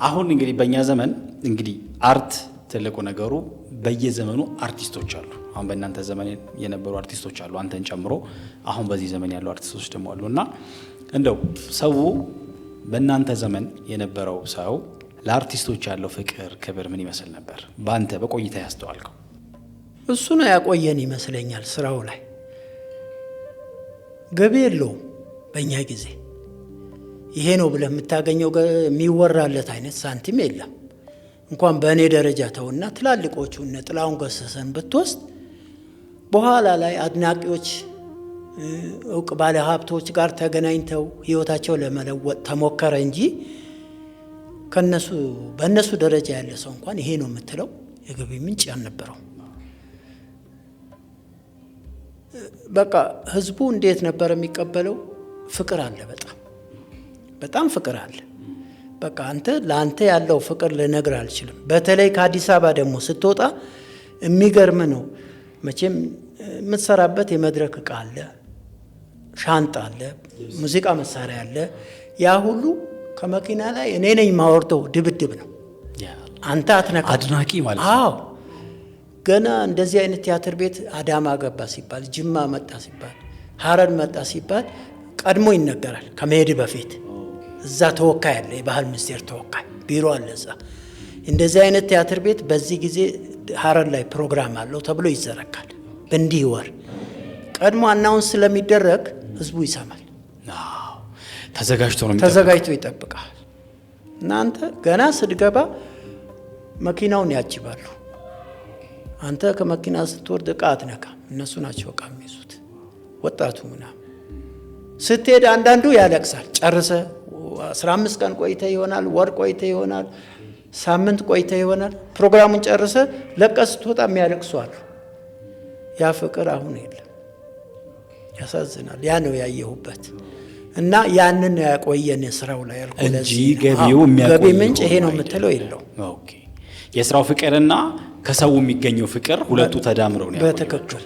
አሁን እንግዲህ በእኛ ዘመን እንግዲህ አርት ትልቁ ነገሩ በየዘመኑ አርቲስቶች አሉ። አሁን በእናንተ ዘመን የነበሩ አርቲስቶች አሉ አንተን ጨምሮ፣ አሁን በዚህ ዘመን ያሉ አርቲስቶች ደግሞ አሉና እንደው ሰው በእናንተ ዘመን የነበረው ሰው ለአርቲስቶች ያለው ፍቅር ክብር ምን ይመስል ነበር? በአንተ በቆይታ ያስተዋልከው እሱ ነው ያቆየን ይመስለኛል። ስራው ላይ ገቢ የለውም በእኛ ጊዜ። ይሄ ነው ብለህ የምታገኘው የሚወራለት አይነት ሳንቲም የለም። እንኳን በእኔ ደረጃ ተውና ትላልቆቹ እነ ጥላሁን ገሰሰን ብትወስድ በኋላ ላይ አድናቂዎች እውቅ ባለ ሀብቶች ጋር ተገናኝተው ህይወታቸው ለመለወጥ ተሞከረ እንጂ በእነሱ ደረጃ ያለ ሰው እንኳን ይሄ ነው የምትለው የገቢ ምንጭ ያልነበረው። በቃ ህዝቡ እንዴት ነበር የሚቀበለው? ፍቅር አለ፣ በጣም ፍቅር አለ። በቃ ለአንተ ያለው ፍቅር ልነግር አልችልም። በተለይ ከአዲስ አበባ ደግሞ ስትወጣ የሚገርም ነው። መቼም የምትሰራበት የመድረክ እቃ አለ፣ ሻንጣ አለ፣ ሙዚቃ መሳሪያ አለ። ያ ሁሉ ከመኪና ላይ እኔ ነኝ ማወርደው ድብድብ ነው። አንተ አትነካ። አድናቂ ማለት ነው። አዎ ገና እንደዚህ አይነት ቲያትር ቤት አዳማ ገባ ሲባል፣ ጅማ መጣ ሲባል፣ ሀረር መጣ ሲባል ቀድሞ ይነገራል ከመሄድ በፊት። እዛ ተወካይ አለ፣ የባህል ሚኒስቴር ተወካይ ቢሮ አለ እዛ። እንደዚህ አይነት ቲያትር ቤት በዚህ ጊዜ ሀረር ላይ ፕሮግራም አለው ተብሎ ይዘረጋል። በእንዲህ ወር ቀድሞ አናውንስ ስለሚደረግ ህዝቡ ይሰማል። ተዘጋጅቶ ይጠብቃል። እናንተ ገና ስትገባ መኪናውን ያጅባሉ። አንተ ከመኪና ስትወርድ እቃ አትነካም፣ እነሱ ናቸው እቃ የሚይዙት። ወጣቱ ምናምን ስትሄድ አንዳንዱ ያለቅሳል። ጨርሰ 15 ቀን ቆይተ ይሆናል፣ ወር ቆይተ ይሆናል፣ ሳምንት ቆይተ ይሆናል። ፕሮግራሙን ጨርሰ ለቀስ ስትወጣ የሚያለቅሱ አሉ። ያ ፍቅር አሁን የለም። ያሳዝናል። ያ ነው ያየሁበት እና ያንን ያቆየን ስራው ላይ ያልኩ እንጂ ገቢው ገቢ ምንጭ ይሄ ነው የምትለው የለው። ኦኬ የስራው ፍቅርና ከሰው የሚገኘው ፍቅር ሁለቱ ተዳምረው ነው። በትክክል